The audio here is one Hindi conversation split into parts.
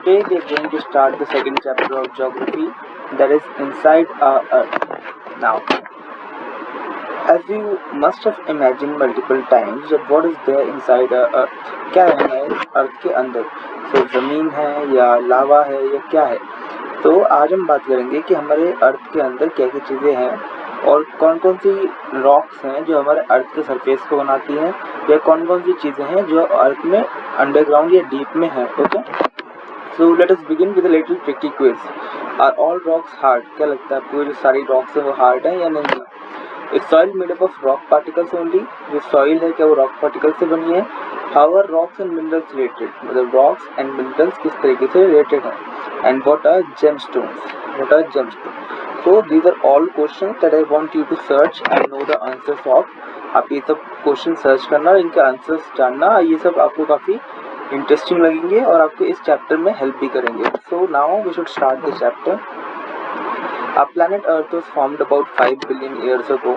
today we are going to start the second chapter of geography, that is inside our Earth. Now, as you must have imagined multiple times that what is there inside our Earth, क्या है हमारे अर्थ के अंदर, तो ज़मीन है या लावा है या क्या है। तो आज हम बात करेंगे कि हमारे अर्थ के अंदर क्या क्या चीज़ें हैं और कौन कौन सी रॉक्स हैं जो हमारे अर्थ के सरफेस को बनाती हैं, या कौन कौन सी चीज़ें हैं जो अर्थ में अंडरग्राउंड या डीप में हैं। Okay, so let us begin with a little tricky quiz. Are all rocks hard? क्या लगता है आपको, जो सारी रॉक्स हैं वो हार्ड है या नहीं है? Is soil made up of rock particles only? जो सॉइल है क्या वो रॉक पार्टिकल से बनी है? How are rocks and minerals related? मतलब रॉक्स एंड मिनरल्स किस तरीके से रिलेटेड हैं? And what are gemstones? What are gemstones? So these are all questions that I want you to search and know the answers of. आप ये सब क्वेश्चन सर्च करना और इनके आंसर्स जानना, ये सब आपको काफ़ी इंटरेस्टिंग लगेंगे और आपको इस चैप्टर में हेल्प भी करेंगे। So now we should start the chapter. Our planet Earth was formed about 5 billion years ago.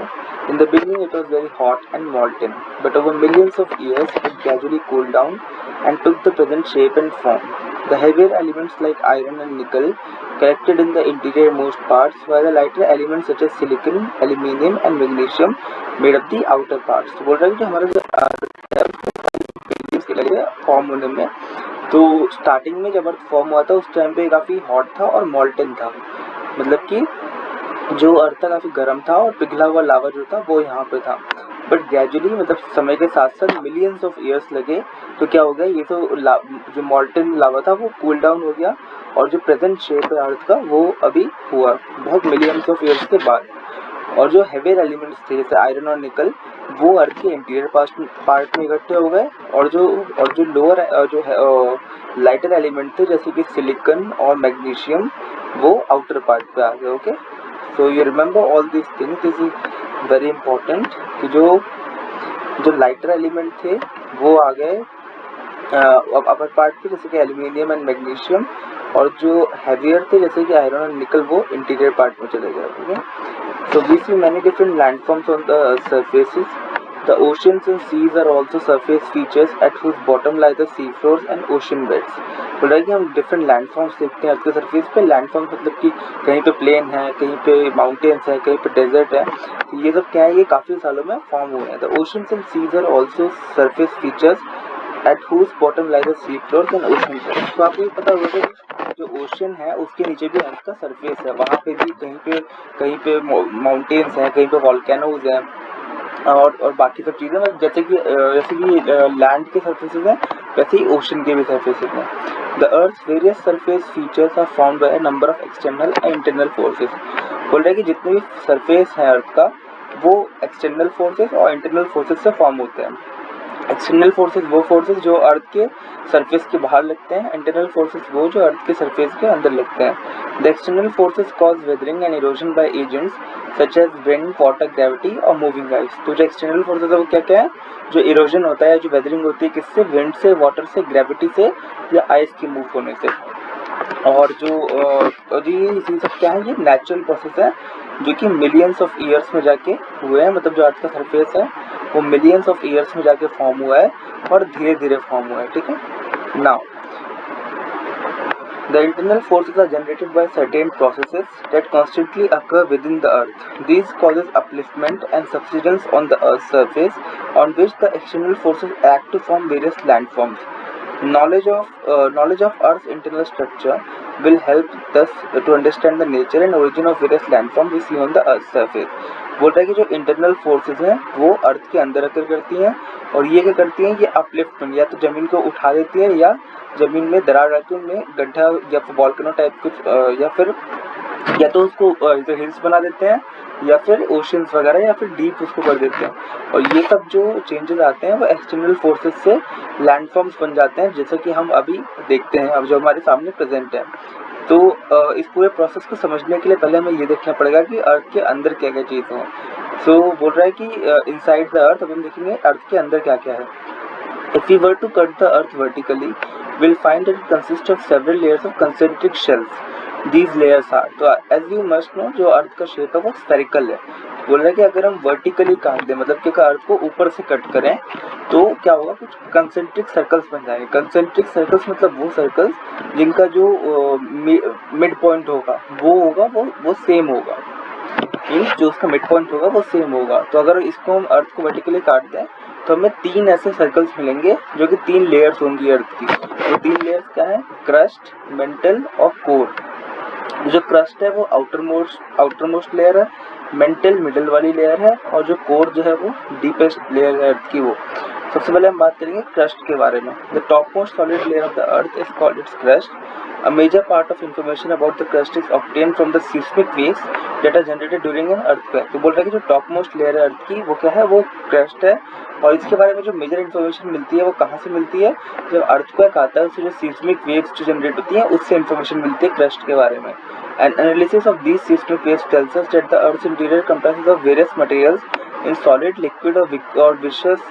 In the beginning it was very hot and molten, but over millions of years it gradually cooled down and took the present shape and form. The heavier elements like iron and nickel collected in the interior-most parts, while the lighter elements such as silicon, aluminium and magnesium made up the outer parts. तो बोल रहा है कि हमारा जो अर्थ है इसके लगे फॉर्म होने में, तो स्टार्टिंग में जब अर्थ फॉर्म हुआ था उस टाइम पे काफ़ी हॉट था और मॉल्टन था, मतलब कि जो अर्थ था काफ़ी गर्म था और पिघला हुआ लावा जो था वो यहाँ पे था। बट ग्रेजुअली मतलब समय के साथ साथ मिलियंस ऑफ ईयर्स लगे, तो क्या हो गया, ये तो जो मॉल्टन लावा था वो कूल डाउन हो गया और जो प्रेजेंट शेप है अर्थ का वो अभी हुआ बहुत मिलियंस ऑफ ईयर्स के बाद। और जो हेवियर एलिमेंट्स थे जैसे आयरन और निकल वो अर्थ के इंटीरियर पार्ट में इकट्ठे हो गए, और जो लोअर जो है लाइटर एलिमेंट थे जैसे कि सिलिकन और मैग्नीशियम वो आउटर पार्ट पे आ गए। Okay, so you remember all this things, this is very important कि जो लाइटर एलिमेंट थे वो आ गए अपर पार्ट पे जैसे कि एल्यूमिनियम एंड मैग्नीशियम, और जो हैवियर थे जैसे कि आयरन और निकल वो इंटीरियर पार्ट में चले गए। Okay, so we see many different landforms on the surfaces. The oceans and seas are also surface features at whose bottom lie the sea floors and ocean beds. बोल रहा है कि हम डिफरेंट लैंडफॉर्म्स देखते हैं अर्थ के सरफेस पे। लैंडफॉर्म्स मतलब कि कहीं पे प्लेन है, कहीं पे माउंटेन्स है, कहीं पे डेजर्ट है, तो ये सब क्या है, ये काफ़ी सालों में फॉर्म हुए हैं। The oceans and seas are also surface features at whose bottom lie the sea floors and ocean beds. तो आपको पता होगा कि जो ओशन है उसके नीचे भी अर्थ का सरफेस है, वहाँ पे भी कहीं पे माउंटेन्स हैं, कहीं पे वॉल्केनोज हैं और बाकी सब चीज़ें, जैसे कि लैंड के सरफेसेस हैं वैसे ही ओशन के भी सरफेसेस हैं। The earth various surface features are formed by a number of external and internal forces. बोल रहे हैं कि जितने भी सरफेस हैं अर्थ का वो एक्सटर्नल फोर्सेस और इंटरनल फोर्सेस से फॉर्म होते हैं। एक्सटर्नल फोर्सेस वो फोर्सेस जो अर्थ के सरफेस के बाहर लगते हैं, इंटरनल फोर्सेस वो जो अर्थ के सरफेस के अंदर लगते हैं। The external forces cause weathering and erosion by agents such as wind, water, gravity और मूविंग आइस। तो जो एक्सटर्नल फोर्सेस है वो क्या क्या है, जो इरोजन होता है, जो वेदरिंग होती है किससे, विंड से, वाटर से, ग्रेविटी से या आइस के मूव होने से। और ये सब क्या है, ये नेचुरल प्रोसेस है जो कि मिलियंस ऑफ ईयर्स में जाके हुए हैं, मतलब जो अर्थ का सरफेस है वो मिलियंस ऑफ ईयर्स में जाके फॉर्म हुआ है और धीरे धीरे फॉर्म हुआ है। ठीक है, now the internal forces are generated by certain processes that constantly occur within the earth. These causes upliftment and subsidence on the earth's surface, on which the external forces act to form various landforms. Knowledge of Earth's internal structure will help thus to understand the nature and origin of various landforms we see on the Earth's surface. बोल रहा है कि जो इंटरनल फोर्सेस हैं वो अर्थ के अंदर आकर करती हैं, और ये क्या करती हैं, ये अपलिफ्टमेंट या तो ज़मीन को उठा देती है या ज़मीन में दरार डालकर उनमें गड्ढा या फिर वॉल्केनो टाइप कुछ या तो उसको हिल्स बना देते हैं या फिर ओशंस वगैरह या फिर डीप उसको कर देते हैं। और ये सब जो चेंजेस आते हैं वो एक्सटर्नल फोर्सेस से लैंडफॉर्म्स बन जाते हैं, जैसे कि हम अभी देखते हैं, अब जो हमारे सामने प्रेजेंट है। तो इस पूरे प्रोसेस को समझने के लिए पहले हमें ये देखना पड़ेगा कि अर्थ के अंदर क्या क्या चीज़ है। सो बोल रहा है कि इनसाइड द अर्थ, अब हम देखेंगे अर्थ के अंदर क्या क्या है। If we were to cut the earth vertically, we'll find that it consists of several layers of concentric shells. these layers are। तो as you must know जो अर्थ का शेप है वो स्फेरिकल है। बोल रहा है कि अगर हम वर्टिकली काट दें, मतलब कि अर्थ को ऊपर से कट करें तो क्या होगा, कुछ कंसेंट्रिक सर्कल्स बन जाएंगे। कंसेंट्रिक सर्कल्स मतलब वो सर्कल्स जिनका जो मिड पॉइंट होगा वो सेम होगा, मीन्स जो उसका मिड पॉइंट होगा वो सेम होगा। तो अगर इसको हम अर्थ को वर्टिकली काट दें तो हमें 3 ऐसे सर्कल्स मिलेंगे जो कि 3 लेयर्स होंगी अर्थ की। वो 3 लेयर्स क्या है, क्रस्ट, मेंटल और कोर। जो क्रस्ट है वो आउटर मोस्ट लेयर है, मेंटल मिडल वाली लेयर है, और जो कोर जो है वो डीपेस्ट लेयर है अर्थ की। वो सबसे पहले हम बात करेंगे क्रस्ट के बारे में। The top most solid layer of the earth is called its crust. A major part of information about the crust is obtained from the seismic waves that are generated during an earthquake। तो बोल रहा है कि जो टॉप मोस्ट लेयर है अर्थ की वो क्या है, वो क्रस्ट है। और इसके बारे में जो मेजर इन्फॉर्मेशन मिलती है वो कहाँ से मिलती है, जब अर्थक्वेक आता है उससे जो सीस्मिक वेव्स जो जनरेट होती हैं उससे इन्फॉर्मेशन मिलती है क्रस्ट के बारे में। An analysis of these seismic waves tells us that the Earth's interior comprises of various materials in solid, liquid or viscous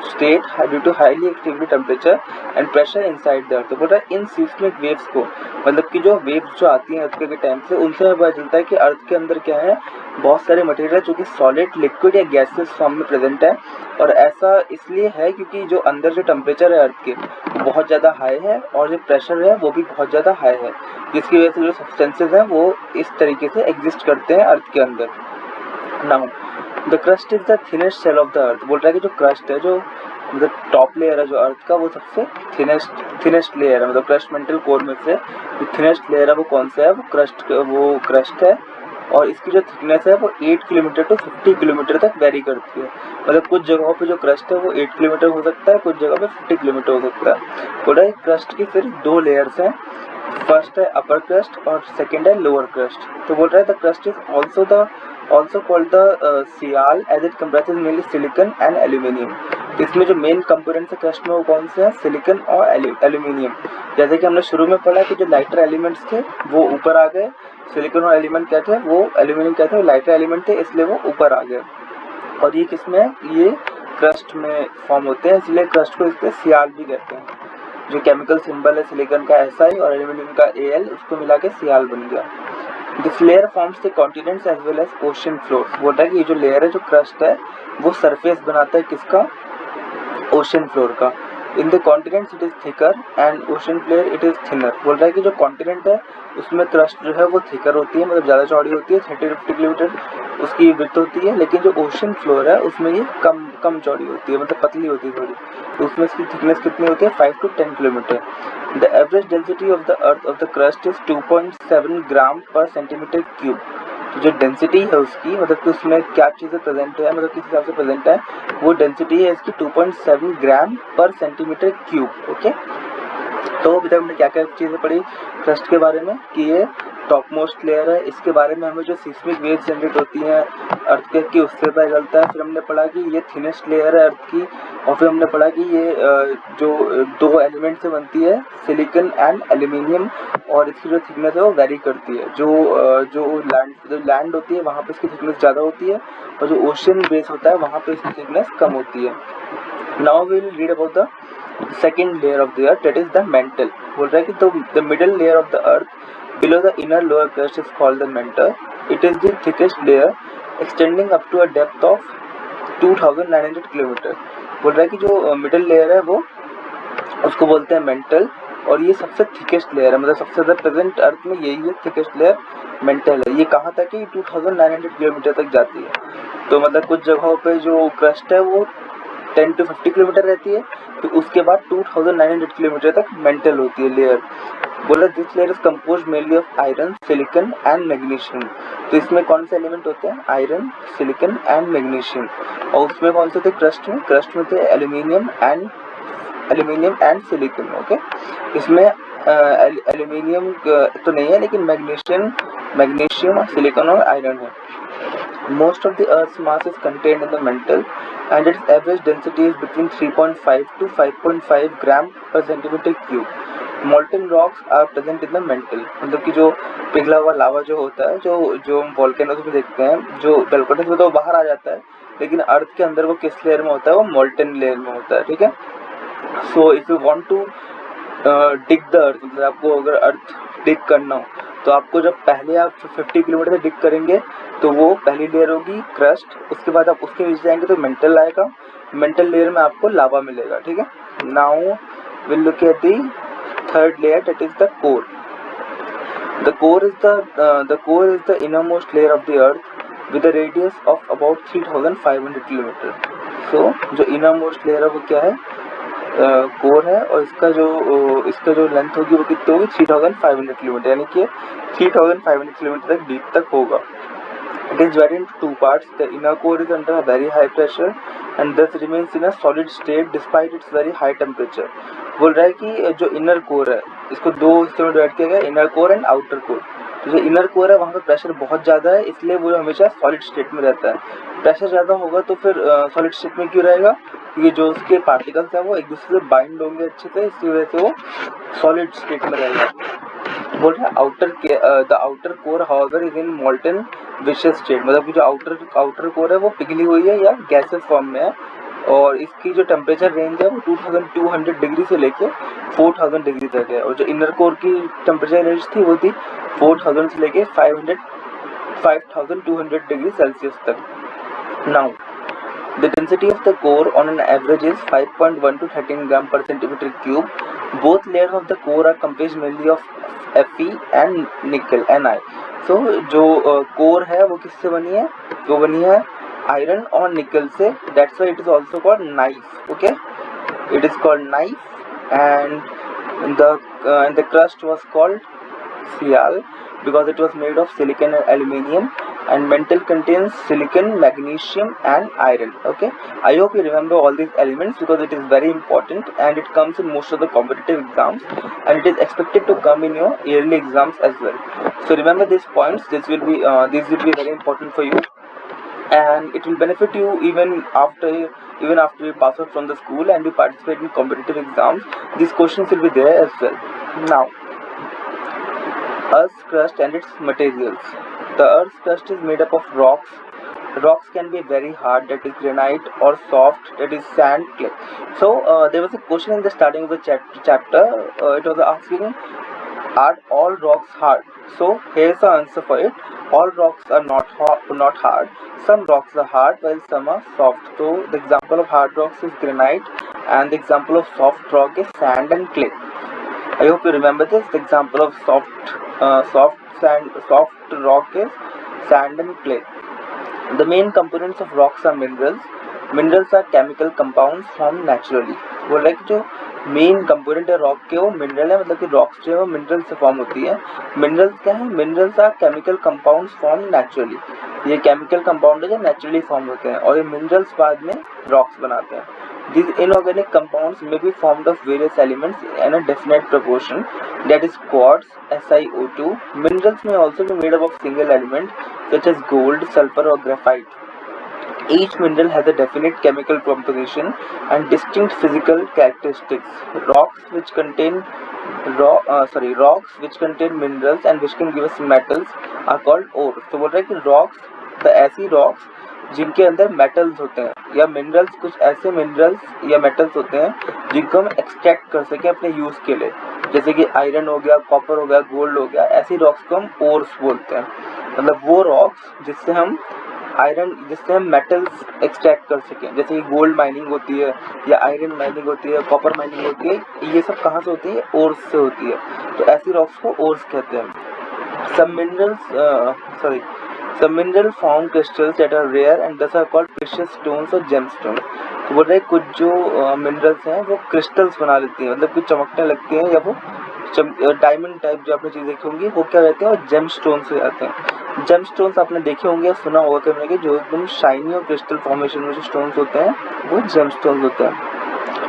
state due to highly extreme temperature and pressure inside the earth। तो बोल रहा है इन seismic waves को, मतलब कि जो वेव्स जो आती हैं अर्थक्वेक के टाइम से, उनसे हमें पता चलता है कि अर्थ के अंदर क्या है, बहुत सारे मटेरियल जो कि सॉलिड, लिक्विड या गैसेस फॉर्म में प्रेजेंट है। और ऐसा इसलिए है क्योंकि जो अंदर जो टेम्परेचर है अर्थ के वो बहुत ज़्यादा हाई है और जो प्रेशर है वो भी बहुत ज़्यादा हाई है, जिसकी वजह से जो सब्सटेंसेज हैं वो इस तरीके से एग्जिस्ट करते हैं अर्थ के अंदर। Now the crust is the thinnest shell of the earth. बोल रहा है कि जो क्रस्ट है, जो मतलब टॉप लेयर है जो अर्थ का, वो सबसे थिनेस्ट लेयर है। मतलब क्रस्ट मेंटल कोर में से जो थिनेस्ट लेयर है वो कौन सा है, वो क्रस्ट है। और इसकी जो थिकनेस है वो 8 किलोमीटर टू 50 किलोमीटर तक वेरी करती है। मतलब कुछ जगहों पे जो क्रस्ट है वो 8 किलोमीटर हो सकता है, कुछ जगह पे 50 किलोमीटर हो सकता है। बोल रहा है क्रस्ट की फिर 2 लेयर्स हैं, फर्स्ट है अपर क्रस्ट और सेकेंड है लोअर क्रस्ट। तो बोल रहा है the crust is also called the sial as it comprises mainly silicon and aluminium। इसमें जो मेन कंपोनेंट्स है क्रस्ट में वो कौन से हैं, सिलिकन और एल्यूमिनियम। जैसे कि हमने शुरू में पढ़ा कि जो लाइटर एलिमेंट्स थे वो ऊपर आ गए, सिलिकन और एलिमेंट क्या थे, वो एल्यूमिनियम क्या थे, वो लाइटर एलिमेंट थे, इसलिए वो ऊपर आ गए। और ये किसमें, ये क्रस्ट में फॉर्म होते हैं, इसलिए क्रस्ट को इसके सियाल भी कहते हैं। जो केमिकल सिंबल है सिलिकन का SI और एल्यूमिनियम का AL, उसको मिला के सियाल बन गया। This layer forms the continents as well as ocean floor. बोल रहा है कि ये जो लेयर है जो क्रस्ट है वो सरफेस बनाता है किसका, ओशन फ्लोर का। In the continents it is thicker and ocean floor it is thinner. बोल रहा है कि जो कॉन्टिनेंट है उसमें क्रस्ट जो है वो थिकर होती है, मतलब ज़्यादा चौड़ी होती है, 30-50 किलोमीटर उसकी विड्थ होती है। लेकिन जो ओशन फ्लोर है उसमें ये कम चौड़ी होती है, मतलब पतली होती है थोड़ी। तो उसमें इसकी थिकनेस कितनी होती है, 5 to 10 kilometre. The average density of the earth of the crust is 2.7 ग्राम पर सेंटीमीटर क्यूब। तो जो डेंसिटी है उसकी, मतलब कि उसमें क्या चीज़ें प्रेजेंट है, मतलब किस हिसाब से प्रेजेंट है, वो डेंसिटी है इसकी 2.7 ग्राम पर सेंटीमीटर क्यूब। ओके, तो अभी तक हमने क्या क्या चीज़ें पढ़ी क्रस्ट के बारे में, कि ये टॉप मोस्ट लेयर है, इसके बारे में हमें जो सीस्मिक वेव्स जनरेट होती हैं अर्थक्वेक की उससे पता चलता है। फिर हमने पढ़ा कि ये थिनेस्ट लेयर है अर्थ की, और फिर हमने पढ़ा कि ये जो 2 एलिमेंट से बनती है, सिलिकन एंड एल्यूमिनियम, और इसकी जो थिकनेस है वो वेरी करती है। जो लैंड होती है वहाँ पे इसकी थिकनेस ज़्यादा होती है, और जो ओशन बेस होता है वहाँ पे इसकी थिकनेस कम होती है। Now we will read about the second layer of the earth, that is the mantle। बोल रहा है कि the middle layer of the earth below the inner lower crust is called the mantle। It is the thickest layer extending up to a depth of 2900 kilometre. बोल रहा है कि जो मिडल लेयर है वो उसको बोलते हैं मेंटल, और ये सबसे थिकेस्ट लेयर है, मतलब सबसे ज़्यादा प्रेजेंट अर्थ में यही है थिकेस्ट लेयर मेंटल है। ये कहाँ तक है, 2900 किलोमीटर तक जाती है। तो मतलब कुछ जगहों पे जो क्रस्ट है वो 10 to 50 किलोमीटर रहती है, तो उसके बाद 2900 किलोमीटर तक मेंटल होती है लेयर। बोला this layer is composed mainly of iron, silicon and magnesium. तो इसमें कौन से एलिमेंट होते हैं, आयरन, सिलिकन एंड मैग्नीशियम। और उसमें कौन से थे, क्रस्ट में थे एल्यूमिनियम एंड सिलिकन। ओके, इसमें एल्यूमिनियम तो नहीं है, लेकिन मैग्नीशियम, सिलिकन और आयरन है। Most of the Earth's mass is contained in the mantle, and its average density is between 3.5 to 5.5 gram per centimeter cube। Molten rocks are present in the mantle। मतलब कि जो पिघला हुआ लावा जो होता है, जो हम वोल्केनोस में देखते हैं, जो वोल्केनोस में तो बाहर आ जाता है, लेकिन अर्थ के अंदर वो किस लेयर में होता है, वो मोल्टन लेयर में होता है। ठीक है, so if you want to dig the earth, मतलब आपको अगर अर्थ डिग करना हो तो आपको जब पहले आप 50 किलोमीटर से डिग करेंगे तो वो पहली लेयर होगी क्रस्ट, उसके बाद आप उसके नीचे जाएंगे तो मेंटल आएगा, मेंटल लेयर में आपको लावा मिलेगा, ठीक है। Now will look at the third layer, that is the core. The core is the innermost layer of the earth with a radius of about 3500 kilometre. So जो innermost layer है वो क्या है, कोर है, और इसका जो लेंथ होगी वो कितनी होगी 3500 किलोमीटर, यानी कि 3500 किलोमीटर तक डीप तक होगा. It is divided into two parts. The inner core is under a very high pressure and thus remains in a solid state despite its very high temperature. बोल रहा है कि जो इनर कोर है इसको दो हिस्सों में डिवाइड किया गया, inner core and outer core. तो जो इनर कोर है वहाँ पे प्रेशर बहुत ज़्यादा है, इसलिए वो हमेशा सॉलिड स्टेट में रहता है. प्रेशर ज़्यादा होगा तो फिर सॉलिड स्टेट में क्यों रहेगा, क्योंकि जो उसके पार्टिकल्स हैं वो एक दूसरे से बाइंड होंगे अच्छे से, इसकी वजह से वो सॉलिड स्टेट में रहेगा. बोल रहे हैं the outer core however is in molten wishes state, मतलब कि जो आउटर कोर है वो पिघली हुई है या गैसेस फॉर्म में है, और इसकी जो टेम्परेचर रेंज है वो 2200 डिग्री से लेके 4000 डिग्री तक है, और जो इनर कोर की टेम्परेचर रेंज थी वो थी 4000 से लेके 5200 डिग्री सेल्सियस तक. Now the density of the core on an average is 5.1 to 13 gram per centimeter cube. Both layers of the core are composed mainly of Fe and nickel Ni. So जो core है वो किससे बनी है, वो बनी है आयरन और निकल से. That's why it is also called knife. Okay, it is called knife, and the crust was called Sial because it was made of silicon and aluminium, and mantle contains silicon, magnesium and iron. Okay, I hope you remember all these elements because it is very important and it comes in most of the competitive exams and it is expected to come in your yearly exams as well. So remember these points. These will be very important for you and it will benefit you even after you pass out from the school and you participate in competitive exams. These questions will be there as well. Now, Earth's crust and its materials. The Earth's crust is made up of rocks. Rocks can be very hard, that is granite, or soft, that is sand, clay. So there was a question in the starting of the chapter. It was asking, are all rocks hard? So here's the answer for it. All rocks are not hard. Some rocks are hard while some are soft. So the example of hard rocks is granite and the example of soft rock is sand and clay. I hope you remember this. The example of soft rock is sand and clay. The main components of rocks are minerals. Minerals are chemical compounds formed naturally. बोल रहा है कि जो मेन कंपोनेंट है रॉक के वो मिनरल है, मतलब कि रॉक्स जो है वो मिनरल से फॉर्म होती है. मिनरल्स क्या है, minerals are chemical compounds form naturally. ये केमिकल कंपाउंड है जो नेचुरली फॉर्म होते हैं और ये मिनरल्स बाद में रॉक्स बनाते हैं. These inorganic compounds may be formed of various elements in a definite proportion, that is quartz, SiO2. Minerals may also be made up of single elements such as gold, sulfur or graphite. Each mineral has a definite chemical composition and distinct physical characteristics. Rocks which contain minerals and which can give us metals are called ores. तो बोल रहा है कि rocks, the ऐसी rocks जिनके अंदर मेटल्स होते हैं या मिनरल्स, कुछ ऐसे मिनरल्स या मेटल्स होते हैं जिनको हम एक्सट्रैक्ट कर सकें अपने यूज़ के लिए, जैसे कि आयरन हो गया, कॉपर हो गया, गोल्ड हो गया. ऐसी रॉक्स को हम ओर्स बोलते हैं. मतलब वो रॉक्स जिससे हम मेटल्स एक्सट्रैक्ट कर सकें, जैसे कि गोल्ड माइनिंग होती है या आयरन माइनिंग होती है, कॉपर माइनिंग होती है, ये सब कहाँ से होती है, ओर्स से होती है. तो ऐसी रॉक्स को ओर्स कहते हैं. Some mineral form crystals that are rare and thus are called precious stones or gemstones. तो बोल रहे कुछ जो मिनरल्स हैं वो क्रिस्टल्स बना लेती हैं, मतलब कि चमकने लगती हैं, या वो डायमंड टाइप जो आपने चीज़ देखी होंगी वो क्या रहते हैं, वो जेम स्टोन्स हो जाते हैं. जेम स्टोन्स आपने देखे होंगे, सुना होगा कभी कि जो एकदम शाइनी और क्रिस्टल फॉर्मेशन में जो स्टोन्स होते हैं वो जेम स्टोन्स होते हैं.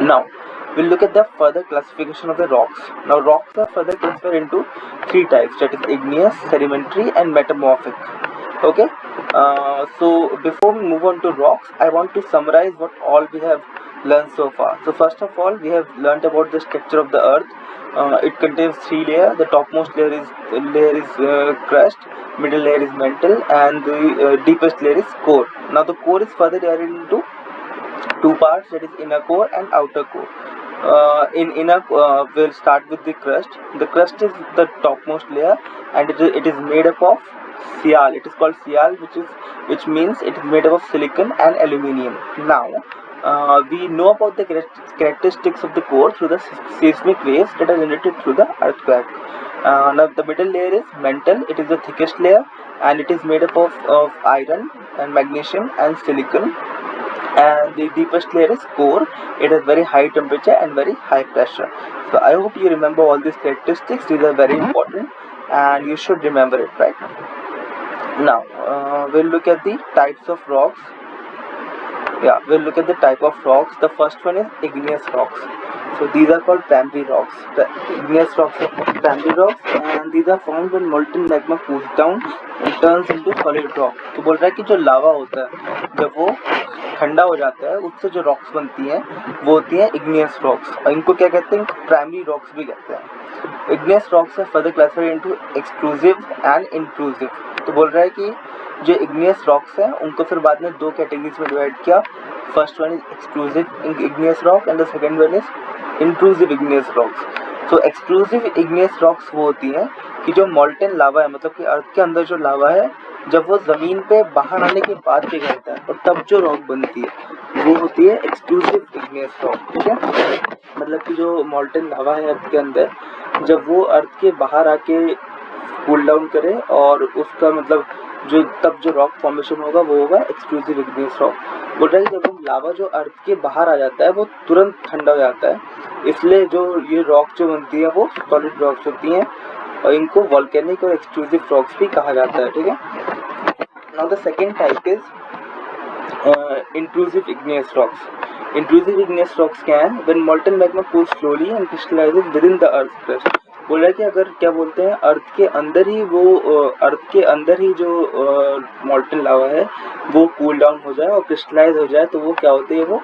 Now we'll look at the further classification of the rocks. Now rocks are further classified into three types, that is igneous, sedimentary and metamorphic. Okay, so before we move on to rocks, I want to summarize what all we have learned so far. So first of all, we have learned about the structure of the earth. It contains three layers. The topmost layer is crust, middle layer is mantle and the deepest layer is core. Now the core is further divided into two parts, that is inner core and outer core. we'll start with the crust. The crust is the topmost layer, and it is made up of sial. It is called sial, which means it is made up of silicon and aluminium. Now, we know about the characteristics of the core through the seismic waves that are generated through the earthquake. Now, the middle layer is mantle. It is the thickest layer, and it is made up of iron and magnesium and silicon. And the deepest layer is core. It has very high temperature and very high pressure. So I hope you remember all these characteristics. These are very important, and you should remember it, right? Now we'll look at the types of rocks. We'll look at the type of rocks. The first one is igneous rocks. So these are called primary rocks. The igneous rocks are primary rocks, and these are formed when molten magma cools down and turns into solid rock. तो बोल रहा है कि जो लावा होता है जब वो ठंडा हो जाता है उससे जो रॉक्स बनती हैं वो होती हैं इग्नियस रॉक्स, और इनको क्या कहते हैं? प्राइमरी रॉक्स भी कहते हैं। इग्नियस रॉक्स है further classified into exclusive and intrusive. तो बोल रहा है कि जो इग्नियस रॉक्स हैं उनको फिर बाद में दो कैटेगरीज में डिवाइड किया। First one is exclusive igneous rock and the second one is intrusive igneous rocks. तो एक्सक्लूसिव इग्नियस रॉक्स वो होती हैं कि जो मॉल्टन लावा है, मतलब कि अर्थ के अंदर जो लावा है जब वो जमीन पे बाहर आने के बाद पिघलता है और तब जो रॉक बनती है वो होती है एक्सक्लूसिव इग्नियस रॉक। ठीक है, मतलब कि जो मॉल्टन लावा है अर्थ के अंदर जब वो अर्थ के बाहर आके कूल डाउन करे और उसका मतलब जो तब जो रॉक फॉर्मेशन होगा वो होगा एक्सक्लूसिव इग्नियस रॉक। बोल रहा है कि जब वो लावा जो अर्थ के बाहर आ जाता है वो तुरंत ठंडा हो जाता है, इसलिए जो ये रॉक जो बनती है वो सॉलिड रॉक्स होती हैं और इनको वॉल्केनिक और एक्सक्लूसिव रॉक्स भी कहा जाता है। ठीक है, now the second type is intrusive igneous rocks. Intrusive igneous rocks क्या है? When molten magma cools slowly and crystallises with in the earth crust. बोल रहा है कि अगर क्या बोलते हैं अर्थ के अंदर ही जो मोल्टन लावा है वो कूल डाउन हो जाए और क्रिस्टलाइज हो जाए तो वो क्या होते हैं? वो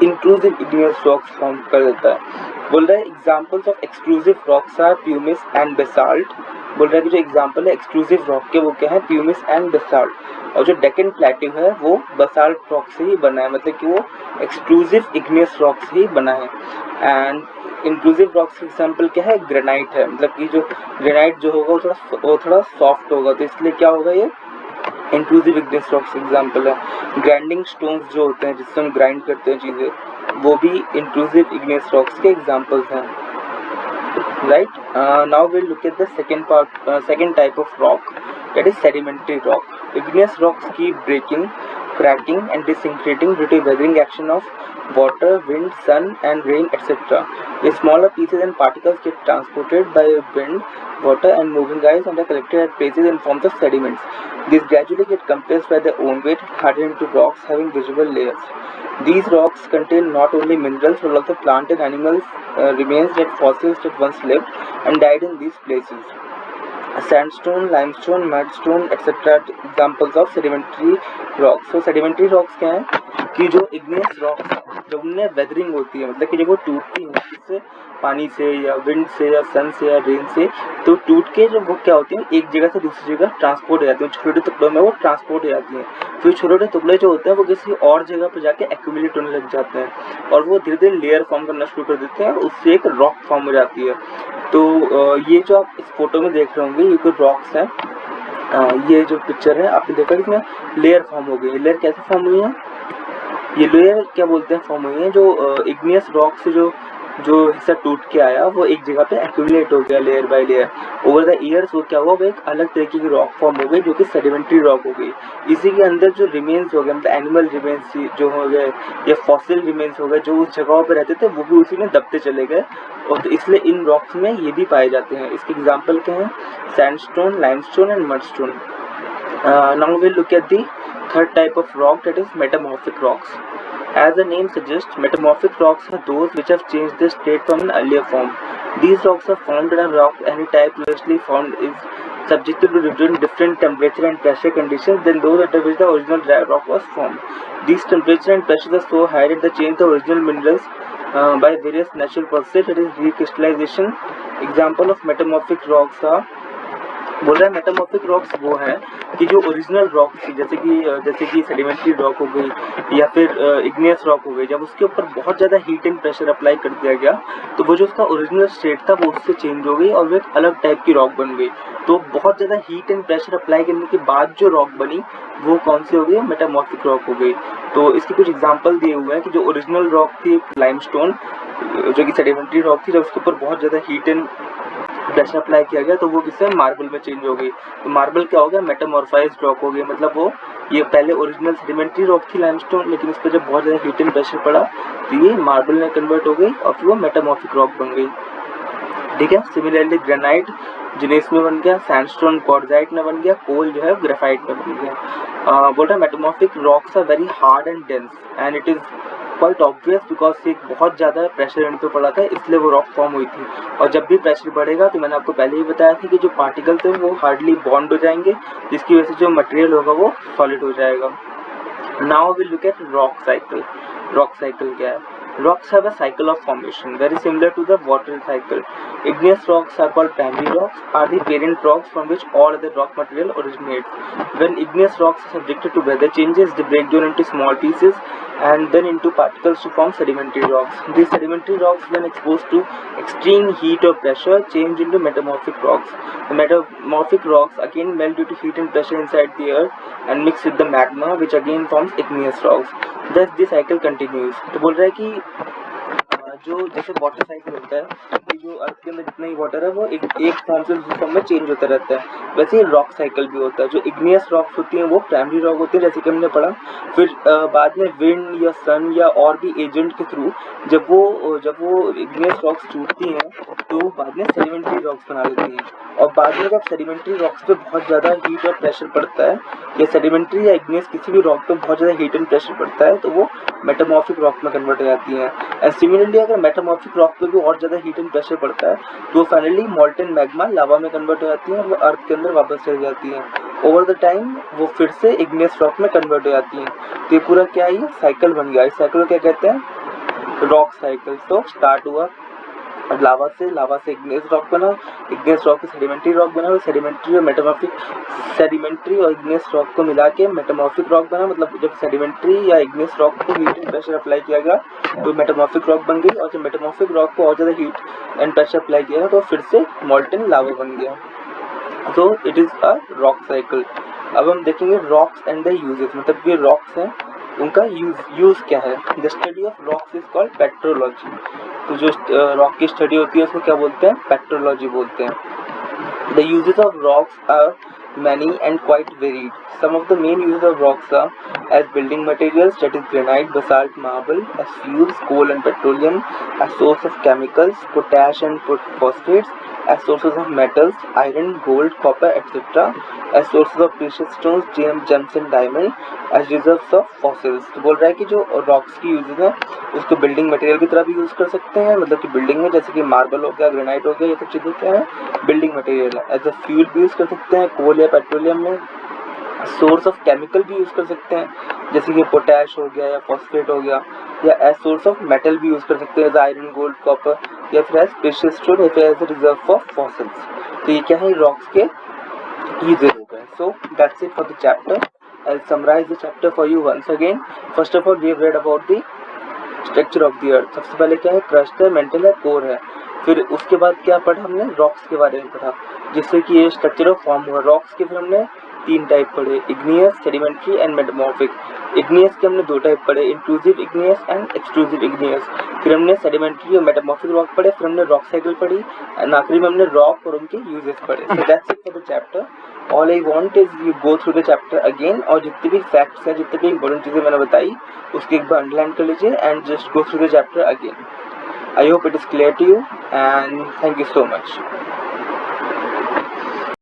इंट्रूसिव इग्नियस रॉक्स फॉर्म कर देता है। बोल रहा है examples of exclusive rocks are pumice and basalt. बोल रहा है कि जो एग्जांपल है एक्सक्लूसिव रॉक के वो क्या है? Pumice and basalt. और जो डेक्कन प्लेट्यू है वो बसाल्ट रॉक से ही बना है, मतलब कि वो एक्सक्लूसिव इग्नियस रॉक से ही बना है। एंड इंट्रूसिव रॉक्स एग्जांपल क्या है? ग्रेनाइट है, मतलब कि जो ग्रेनाइट जो होगा वो थोड़ा सॉफ्ट होगा, तो इसलिए क्या होगा? ये इंट्रूसिव इग्नियस रॉक्स एग्जांपल है। ग्राइंडिंग स्टोन्स जो होते हैं जिससे हम ग्राइंड करते हैं चीज़ें, वो भी इंट्रूसिव इग्नियस रॉक्स के एग्जांपल्स हैं। Right? Now we'll look at the second type of rock, that is sedimentary rock. Igneous rocks keep breaking, cracking and disintegrating due to weathering action of water, wind, sun and rain etc. The smaller pieces and particles get transported by wind, water and moving ice and are collected at places in forms of sediments. These gradually get compressed by their own weight, hardened into rocks having visible layers. These rocks contain not only minerals but also plant and animal remains that fossils that once lived and died in these places. Sandstone, limestone, mudstone etc. examples of sedimentary rocks. So sedimentary rocks क्या है कि जो igneous rocks हैं जब उनमें weathering होती है, मतलब कि जब वो टूटती है किससे? पानी से या विंड से या सन से या रेन से, तो टूट के जब वो क्या होती है एक जगह से दूसरी जगह ट्रांसपोर्ट हो जाती है, छोटे टुकड़ों में वो ट्रांसपोर्ट हो जाती हैं। फिर छोटे टुकड़े जो होते हैं वो किसी और जगह पर जाके एक्यूमुलेट होने लग जाते हैं और वो धीरे धीरे लेयर फॉर्म करना शुरू कर देते हैं और उससे एक रॉक फॉर्म हो जाती है। तो ये जो आप इस फोटो में देख रहे होंगे ये कोई रॉक्स हैं। ये जो पिक्चर है आपने देखा इसमें लेयर फॉर्म हो गई। लेयर कैसे फॉर्म हुई है? ये लेयर क्या बोलते हैं फॉर्म हुई है जो इग्नियस रॉक से जो हिस्सा टूट के आया वो एक जगह पे एक्यूमुलेट हो गया layer by layer. Over the years वो क्या हुआ? वो एक अलग तरीके की रॉक फॉर्म हो गई जो कि सेडिमेंट्री रॉक हो गई। इसी के अंदर जो रिमेन्स हो गए, मतलब एनिमल रिमेन्स जो हो गए या फॉसिल रिमेन्स हो गए जो उस जगहों पे रहते थे वो भी उसी में दबते चले गए, और तो इसलिए इन रॉक्स में ये भी पाए जाते हैं। इसके एग्जाम्पल क्या हैं? Sandstone, limestone and mudstone. Now we look at the third type of rock, that is metamorphic rocks. As the name suggests, metamorphic rocks are those which have changed their state from an earlier form. These rocks are formed in a rock any type previously found is subjected to different temperature and pressure conditions than those under which the original dry rock was formed. These temperature and pressures are so high that they change the original minerals by various natural processes, that is recrystallization. Example of metamorphic rocks are बोल रहा है मेटामॉर्फिक रॉक्स वो है कि जो ओरिजिनल रॉक थी, जैसे कि सेडिमेंट्री रॉक हो गई या फिर इग्नियस रॉक हो गई, जब उसके ऊपर बहुत ज़्यादा हीट एंड प्रेशर अप्लाई कर दिया गया तो वो जो उसका ओरिजिनल स्टेट था वो उससे चेंज हो गई और वो एक अलग टाइप की रॉक बन गई। तो बहुत ज़्यादा हीट एंड प्रेशर अप्लाई करने के बाद जो रॉक बनी वो कौन सी हो गई? मेटामॉर्फिक रॉक हो गई। तो इसके कुछ एग्जाम्पल दिए हुए हैं कि जो ओरिजिनल रॉक थी लाइमस्टोन, जो कि सेडिमेंट्री रॉक थी, जब उसके ऊपर बहुत ज़्यादा हीट एंड प्रेशर अप्लाई किया गया तो वो किससे मार्बल में चेंज हो गई। तो मार्बल क्या हो गया? मेटामॉर्फाइज्ड रॉक हो गई। मतलब वो ये पहले ओरिजिनल सेडिमेंट्री रॉक थी लाइमस्टोन, लेकिन उस पर जब बहुत ज़्यादा हीट एंड प्रेशर पड़ा तो ये मार्बल में कन्वर्ट हो गई और फिर वो मेटामॉर्फिक रॉक बन गई। ठीक है। सिमिलरली ग्रेनाइट जिनेस में बन गया, सैंडस्टोन क्वार्ट्जाइट में बन गया, कोल जो है ग्रेफाइट में बन गया। बोल रहा है metamorphic rocks are very hard and dense and it is quite obvious because एक बहुत ज़्यादा प्रेशर इन पे पड़ा था, इसलिए वो रॉक फॉर्म हुई थी। और जब भी प्रेशर बढ़ेगा तो मैंने आपको पहले ही बताया था कि जो पार्टिकल थे वो हार्डली बॉन्ड हो जाएंगे, जिसकी वजह से जो मटेरियल होगा वो सॉलिड हो जाएगा। Now we look at rock cycle. Rock cycle क्या है? Rocks have a cycle of formation very similar to the water cycle. Igneous rocks are called primary rocks, are the parent rocks from which all other rock material originates. When igneous rocks are subjected to weather changes, they break down into small pieces and then into particles to form sedimentary rocks. These sedimentary rocks, when exposed to extreme heat or pressure, change into metamorphic rocks. The metamorphic rocks again melt due to heat and pressure inside the earth and mix with the magma, which again forms igneous rocks. Thus the cycle continues. तो बोल रहा है कि जो जैसे वाटर साइकिल होता है कि जो अर्थ के अंदर जितना ही वाटर है वो एक फॉर्म से दूसरे फॉर्म में चेंज होता रहता है, वैसे ही रॉक साइकिल भी होता है। जो इग्नियस रॉक्स होती हैं वो प्राइमरी रॉक होती है, जैसे कि हमने पढ़ा। फिर बाद में विंड या सन या और भी एजेंट के थ्रू जब वो इग्नियस रॉक्स टूटती हैं तो बाद में सेडिमेंट्री रॉक्स बना लेती हैं। और बाद में जब सेडिमेंट्री रॉक्स पे बहुत ज़्यादा हीट और प्रेशर पड़ता है, या सेडिमेंट्री या इग्नियस किसी भी रॉक पे बहुत ज़्यादा हीट एंड प्रेशर पड़ता है, तो वो मेटामॉर्फिक रॉक में कन्वर्ट हो जाती हैं। एंड सिमिलरली अगर मेटामॉर्फिक रॉक पे भी और ज़्यादा हीट एंड प्रेशर पड़ता है तो वो फाइनली मॉल्टन मैग्मा लावा में कन्वर्ट हो जाती हैं और वो अर्थ के अंदर वापस चली जाती हैं। ओवर द टाइम वो फिर से इग्नियस रॉक में कन्वर्ट हो जाती हैं। तो ये पूरा क्या है? ये साइकिल बन गया। इस साइकिल को क्या कहते हैं? Rock cycle. तो स्टार्ट हुआ लावा से इग्नियस रॉक बना, इग्नियस रॉक से सेडिमेंट्री रॉक बना, और सेडिमेंट्री और इग्नियस रॉक को मिला के मेटामॉर्फिक रॉक बना। मतलब जब सेडिमेंट्री या इग्नियस रॉक को हीट एंड प्रेशर अप्लाई किया गया तो मेटामॉर्फिक रॉक बन गई, और जब मेटामॉर्फिक रॉक को और ज़्यादा हीट एंड प्रेशर अप्लाई किया गया तो फिर से मॉल्टन लावा बन गया। तो it is a rock cycle. अब हम देखेंगे रॉक्स एंड द यूजेस, मतलब ये रॉक्स हैं उनका यूज क्या है। The study of rocks is called petrology. तो जो रॉक की स्टडी होती है उसको क्या बोलते हैं? पेट्रोलॉजी बोलते हैं। The uses of rocks are many and quite varied. Some of the main uses of rocks are as building materials, that is granite, basalt, marble, as fuels, coal and petroleum, as source of chemicals, potash and phosphates, as sources of metals, iron, gold, copper, etc., as sources of precious stones, gems and diamond, as reserves of fossils. तो बोल रहा है कि जो रॉक्स की यूजेस है उसको बिल्डिंग मटेरियल की तरह भी यूज कर सकते हैं, मतलब कि बिल्डिंग में जैसे कि मार्बल हो गया, ग्रेनाइट हो गया, ये सब चीज़ें क्या है? बिल्डिंग मटेरियल है। एज अ फ्यूल भी यूज कर सकते हैं कोल या पेट्रोलियम में। सोर्स ऑफ केमिकल भी यूज कर सकते हैं जैसे कि पोटैश हो गया या फॉस्फेट हो गया, या एज सोर्स ऑफ मेटल भी यूज कर सकते हैं, आयरन, गोल्ड, कॉपर, या फिर एज प्रेशियस स्टोन, या फिर as a reserve for fossils. तो ये क्या है? रॉक्स के यूजेस हो गए। So that's it for the chapter. I'll summarize the chapter for you once again. First of all, we have read about the structure of the अर्थ। सबसे पहले क्या है? क्रस्ट है, मेंटल है, कोर है। फिर उसके बाद क्या पढ़ा हमने? रॉक्स के बारे में पढ़ा, जिससे कि ये स्ट्रक्चर ऑफ फॉर्म हुआ। रॉक्स के फिर हमने 3 टाइप पढ़े, igneous, sedimentary and metamorphic. Igneous के हमने 2 टाइप पढ़े, intrusive igneous and extrusive igneous. फिर हमने सेडिमेंट्री और मेटामॉर्फिक रॉक पढ़े, फिर हमने रॉक साइकिल पढ़ी, एंड आखिरी में हमने रॉक और उनके यूजेस पढ़े। सो that's it for the chapter. All I want is you go through the chapter again, और जितने भी फैक्ट्स हैं, जितने भी इंपॉर्टेंट चीज़ें मैंने बताई उसके एक बार अंडरलाइन कर लीजिए and just go through the chapter again. I hope it is clear to you and thank you so much.